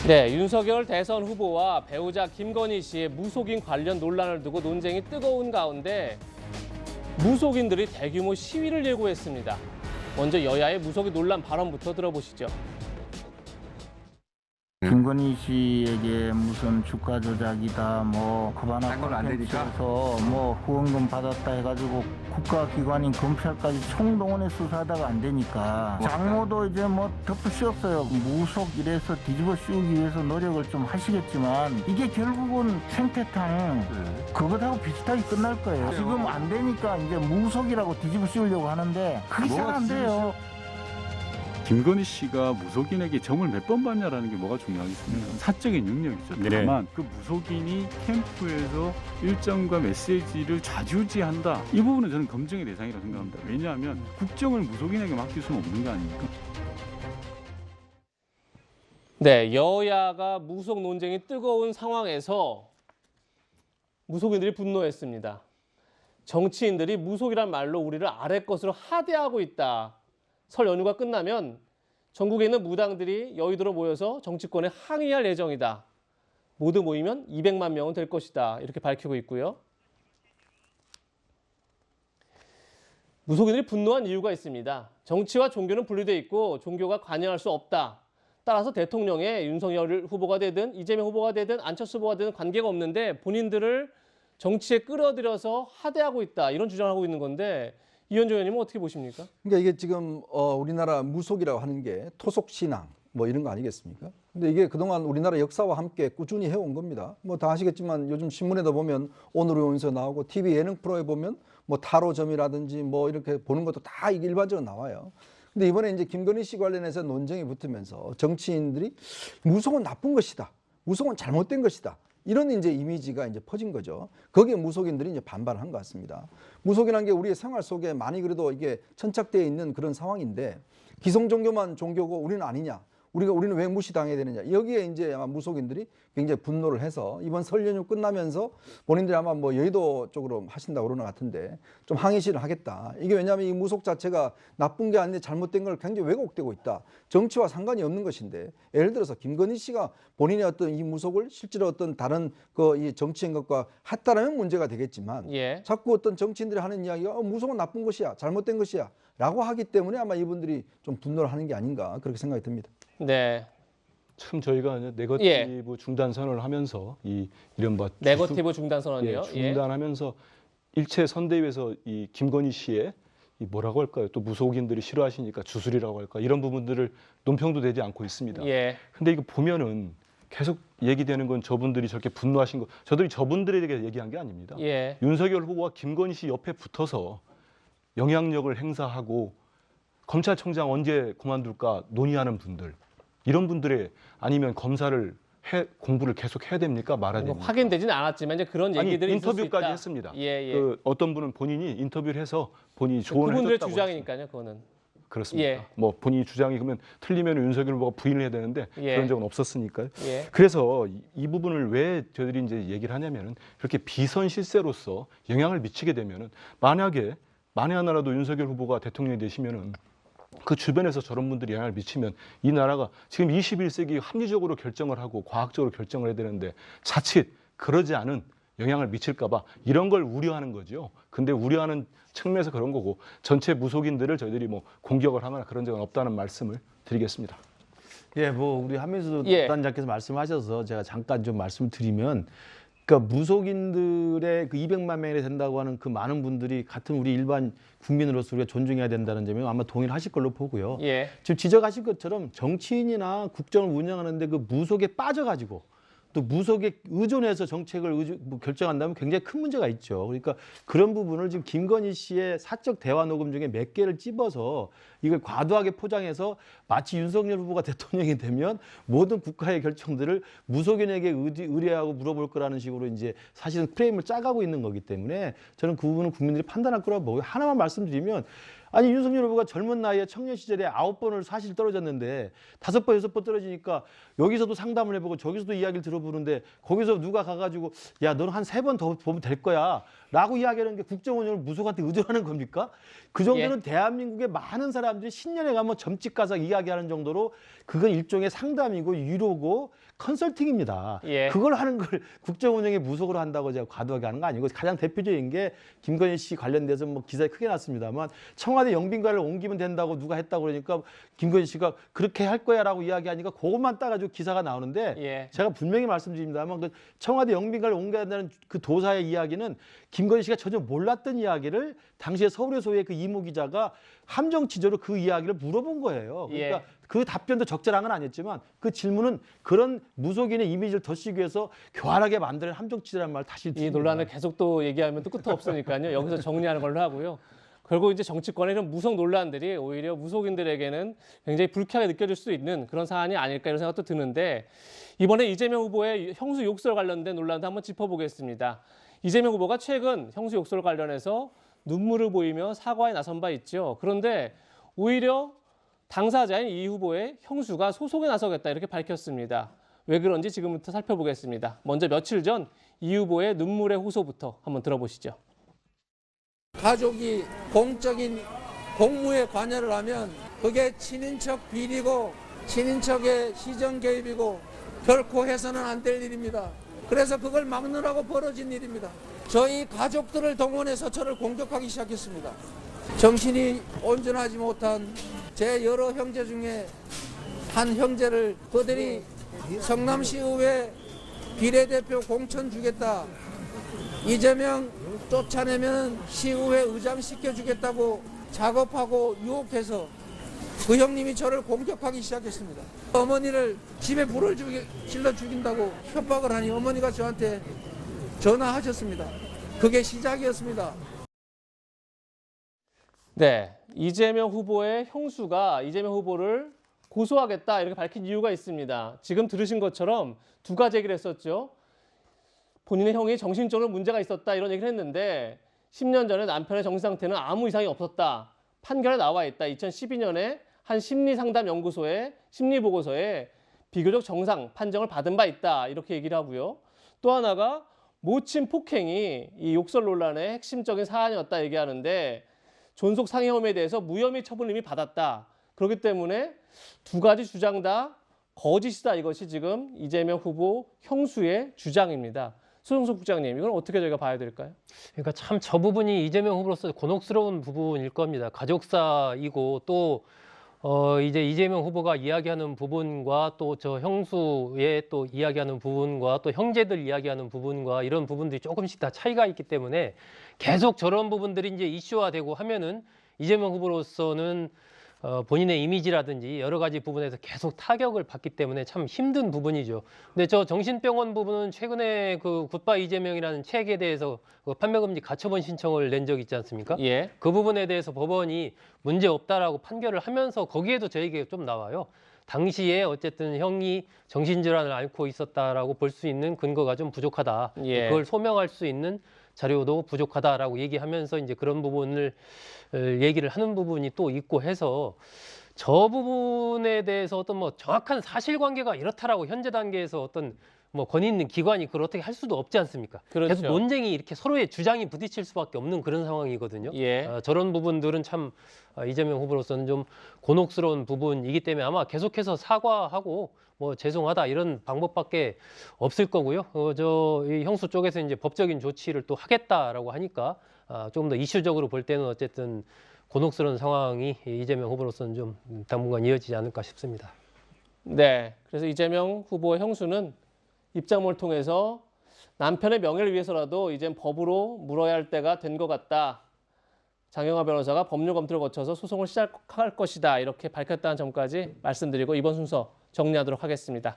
네, 윤석열 대선 후보와 배우자 김건희 씨의 무속인 관련 논란을 두고 논쟁이 뜨거운 가운데 무속인들이 대규모 시위를 예고했습니다. 먼저 여야의 무속인 논란 발언부터 들어보시죠. 김건희 씨에게 무슨 주가 조작이다, 뭐 그바나 콘텐츠에서 뭐 후원금 받았다 해가지고 국가기관인 검찰까지 총동원해 수사하다가 안 되니까 장모도 이제 뭐 덮을 수 없어요. 무속 이래서 뒤집어 씌우기 위해서 노력을 좀 하시겠지만 이게 결국은 생태탕 그것하고 비슷하게 끝날 거예요. 지금 안 되니까 이제 무속이라고 뒤집어 씌우려고 하는데 그게 잘 안 돼요. 김건희 씨가 무속인에게 점을 몇 번 받냐라는 게 뭐가 중요하겠습니까? 사적인 능력이죠. 네. 다만 그 무속인이 캠프에서 일정과 메시지를 좌지우지한다. 이 부분은 저는 검증의 대상이라고 생각합니다. 왜냐하면 국정을 무속인에게 맡길 수는 없는 거 아닙니까? 네, 여야가 무속 논쟁이 뜨거운 상황에서 무속인들이 분노했습니다. 정치인들이 무속이란 말로 우리를 아래 것으로 하대하고 있다. 설 연휴가 끝나면 전국에 있는 무당들이 여의도로 모여서 정치권에 항의할 예정이다. 모두 모이면 200만 명은 될 것이다. 이렇게 밝히고 있고요. 무속인들이 분노한 이유가 있습니다. 정치와 종교는 분리되어 있고 종교가 관여할 수 없다. 따라서 대통령에 윤석열 후보가 되든 이재명 후보가 되든 안철수 후보가 되든 관계가 없는데 본인들을 정치에 끌어들여서 하대하고 있다. 이런 주장을 하고 있는 건데 이현정 의원님은 어떻게 보십니까? 그러니까 이게 지금 우리나라 무속이라고 하는 게 토속 신앙 뭐 이런 거 아니겠습니까? 근데 이게 그동안 우리나라 역사와 함께 꾸준히 해온 겁니다. 뭐 다 아시겠지만 요즘 신문에도 보면 오늘의 운세 나오고 TV 예능 프로에 보면 뭐 타로점이라든지 뭐 이렇게 보는 것도 다 이게 일반적으로 나와요. 근데 이번에 이제 김건희 씨 관련해서 논쟁이 붙으면서 정치인들이 무속은 나쁜 것이다. 무속은 잘못된 것이다. 이런 이제 이미지가 이제 퍼진 거죠. 거기에 무속인들이 이제 반발한 것 같습니다. 무속이라는 게 우리의 생활 속에 많이 그래도 이게 천착되어 있는 그런 상황인데 기성 종교만 종교고 우리는 아니냐. 우리는 왜 무시당해야 되느냐. 여기에 이제 아마 무속인들이 굉장히 분노를 해서 이번 설 연휴 끝나면서 본인들이 아마 뭐 여의도 쪽으로 하신다고 그러는 것 같은데 좀 항의실을 하겠다. 이게 왜냐하면 이 무속 자체가 나쁜 게 아닌데 잘못된 걸 굉장히 왜곡되고 있다. 정치와 상관이 없는 것인데 예를 들어서 김건희 씨가 본인의 어떤 이 무속을 실제로 어떤 다른 이 정치인 것과 했다라면 문제가 되겠지만 자꾸 어떤 정치인들이 하는 이야기가 무속은 나쁜 것이야. 잘못된 것이야. 라고 하기 때문에 아마 이분들이 좀 분노를 하는 게 아닌가 그렇게 생각이 듭니다. 네. 참 저희가 네거티브 중단 선언을 하면서 이 이른바 네거티브 중단 선언이요. 중단하면서 일체 선대위에서 이 김건희 씨의 이 뭐라고 할까요? 또 무속인들이 싫어하시니까 주술이라고 할까? 이런 부분들을 논평도 되지 않고 있습니다. 근데 이거 보면은 계속 얘기되는 건 저분들이 저렇게 분노하신 거 저들이 저분들에게 얘기한 게 아닙니다. 윤석열 후보와 김건희 씨 옆에 붙어서 영향력을 행사하고 검찰총장 언제 그만둘까 논의하는 분들 이런 분들의 아니면 검사를 공부를 계속 해야 됩니까 말아야 됩니까? 확인되지는 않았지만 이제 그런 얘기들이 인터뷰까지 했습니다. 그 어떤 분은 본인이 인터뷰를 해서 본인이 조언을 그분들의 해줬다고 주장이니까요. 그거는. 그렇습니다. 뭐 본인이 주장이 그러면 틀리면 윤석열 후보가 부인을 해야 되는데 그런 적은 없었으니까요. 그래서 이 부분을 왜 저희들이 이제 얘기를 하냐면은 그렇게 비선 실세로서 영향을 미치게 되면은 만약에 만에 하나라도 윤석열 후보가 대통령이 되시면은 그 주변에서 저런 분들이 영향을 미치면 이 나라가 지금 21세기 합리적으로 결정을 하고 과학적으로 결정을 해야 되는데 자칫 그러지 않은 영향을 미칠까 봐 이런 걸 우려하는 거죠. 근데 우려하는 측면에서 그런 거고 전체 무속인들을 저희들이 뭐 공격을 하거나 그런 적은 없다는 말씀을 드리겠습니다. 예, 뭐 우리 한민수 단장께서 말씀하셔서 제가 잠깐 좀 말씀을 드리면 그러니까 무속인들의 그 200만 명이 된다고 하는 그 많은 분들이 같은 우리 일반 국민으로서 우리가 존중해야 된다는 점에 아마 동의를 하실 걸로 보고요. 지금 지적하신 것처럼 정치인이나 국정을 운영하는데 그 무속에 빠져가지고 또 무속에 의존해서 정책을 결정한다면 굉장히 큰 문제가 있죠. 그러니까 그런 부분을 지금 김건희 씨의 사적 대화 녹음 중에 몇 개를 찝어서 이걸 과도하게 포장해서 마치 윤석열 후보가 대통령이 되면 모든 국가의 결정들을 무속인에게 의뢰하고 물어볼 거라는 식으로 이제 사실은 프레임을 짜가고 있는 거기 때문에 저는 그 부분은 국민들이 판단할 거라고 보고요. 하나만 말씀드리면 아니 윤석열 후보가 젊은 나이에 청년 시절에 9번을 사실 떨어졌는데 5번, 6번 떨어지니까 여기서도 상담을 해보고 저기서도 이야기를 들어보는데 거기서 누가 가가지고 야 너는 한 3번 더 보면 될 거야 라고 이야기하는 게 국정운영을 무속한테 의존하는 겁니까? 그 정도는 대한민국의 많은 사람들이 신년에 가면 점집 가서 이야기하는 정도로 그건 일종의 상담이고 위로고 컨설팅입니다. 그걸 하는 걸 국정운영의 무속으로 한다고 제가 과도하게 하는 거 아니고 가장 대표적인 게 김건희 씨 관련돼서 뭐 기사에 크게 났습니다만 청와대 영빈관을 옮기면 된다고 누가 했다고 그러니까 김건희 씨가 그렇게 할 거야라고 이야기하니까 그것만 따가지고 기사가 나오는데 제가 분명히 말씀드립니다만 그 청와대 영빈관을 옮겨야 한다는 그 도사의 이야기는 김건희 씨가 전혀 몰랐던 이야기를 당시에 서울의 소유의 그 이모 기자가 함정 취재로 그 이야기를 물어본 거예요. 그러니까 그 답변도 적절한 건 아니었지만 그 질문은 그런 무속인의 이미지를 덧씌우기 위해서 교활하게 만드는 함정 취재라는 말을 다시 이 논란을 계속 또 얘기하면 또 끝 없으니까요. 여기서 정리하는 걸로 하고요. 결국 이제 정치권의 이런 무속 논란들이 오히려 무속인들에게는 굉장히 불쾌하게 느껴질 수 있는 그런 사안이 아닐까 이런 생각도 드는데 이번에 이재명 후보의 형수 욕설 관련된 논란도 한번 짚어보겠습니다. 이재명 후보가 최근 형수 욕설 관련해서 눈물을 보이며 사과에 나선 바 있죠. 그런데 오히려 당사자인 이 후보의 형수가 소송에 나서겠다 이렇게 밝혔습니다. 왜 그런지 지금부터 살펴보겠습니다. 먼저 며칠 전 이 후보의 눈물의 호소부터 한번 들어보시죠. 가족이 공적인 공무에 관여를 하면 그게 친인척 비리고 친인척의 시정 개입이고 결코 해서는 안 될 일입니다. 그래서 그걸 막느라고 벌어진 일입니다. 저희 가족들을 동원해서 저를 공격하기 시작했습니다. 정신이 온전하지 못한 제 여러 형제 중에 한 형제를 그들이 성남시의회 비례대표 공천 주겠다. 이재명 쫓아내면 시의회 의장 시켜주겠다고 작업하고 유혹해서 그 형님이 저를 공격하기 시작했습니다. 어머니를 집에 불을 질러 죽인다고 협박을 하니 어머니가 저한테 전화하셨습니다. 그게 시작이었습니다. 네, 이재명 후보의 형수가 이재명 후보를 고소하겠다 이렇게 밝힌 이유가 있습니다. 지금 들으신 것처럼 두 가지 얘기를 했었죠. 본인의 형이 정신적으로 문제가 있었다 이런 얘기를 했는데 10년 전에 남편의 정신 상태는 아무 이상이 없었다. 판결에 나와 있다. 2012년에 한 심리상담연구소의 심리보고서에 비교적 정상 판정을 받은 바 있다. 이렇게 얘기를 하고요. 또 하나가 모친 폭행이 이 욕설 논란의 핵심적인 사안이었다 얘기하는데 존속 상해 혐의에 대해서 무혐의 처분을 이미 받았다. 그렇기 때문에 두 가지 주장 다 거짓이다. 이것이 지금 이재명 후보 형수의 주장입니다. 소영석 국장님, 이건 어떻게 저희가 봐야 될까요? 그러니까 참 저 부분이 이재명 후보로서 곤혹스러운 부분일 겁니다. 가족사이고 또 이제 이재명 후보가 이야기하는 부분과 또 저 형수의 또 이야기하는 부분과 또 형제들 이야기하는 부분과 이런 부분들이 조금씩 다 차이가 있기 때문에 계속 저런 부분들이 이제 이슈화되고 하면은 이재명 후보로서는 본인의 이미지라든지 여러 가지 부분에서 계속 타격을 받기 때문에 참 힘든 부분이죠. 근데 저 정신병원 부분은 최근에 그 굿바이 이재명이라는 책에 대해서 그 판매금지 가처분 신청을 낸 적 있지 않습니까? 그 부분에 대해서 법원이 문제 없다라고 판결을 하면서 거기에도 저 얘기가 좀 나와요. 당시에 어쨌든 형이 정신질환을 앓고 있었다라고 볼 수 있는 근거가 좀 부족하다. 그걸 소명할 수 있는 자료도 부족하다라고 얘기하면서 이제 그런 부분을 얘기를 하는 부분이 또 있고 해서 저 부분에 대해서 어떤 뭐 정확한 사실관계가 이렇다라고 현재 단계에서 어떤 뭐 권위 있는 기관이 그걸 어떻게 할 수도 없지 않습니까? 그렇죠. 계속 논쟁이 이렇게 서로의 주장이 부딪힐 수밖에 없는 그런 상황이거든요. 저런 부분들은 참 이재명 후보로서는 좀 곤혹스러운 부분이기 때문에 아마 계속해서 사과하고 뭐 죄송하다 이런 방법밖에 없을 거고요. 이 형수 쪽에서 이제 법적인 조치를 또 하겠다라고 하니까 조금 더 이슈적으로 볼 때는 어쨌든 곤혹스러운 상황이 이재명 후보로서는 좀 당분간 이어지지 않을까 싶습니다. 네, 그래서 이재명 후보의 형수는 입장문을 통해서 남편의 명예를 위해서라도 이젠 법으로 물어야 할 때가 된 것 같다. 장영하 변호사가 법률 검토를 거쳐서 소송을 시작할 것이다. 이렇게 밝혔다는 점까지 말씀드리고 이번 순서 정리하도록 하겠습니다.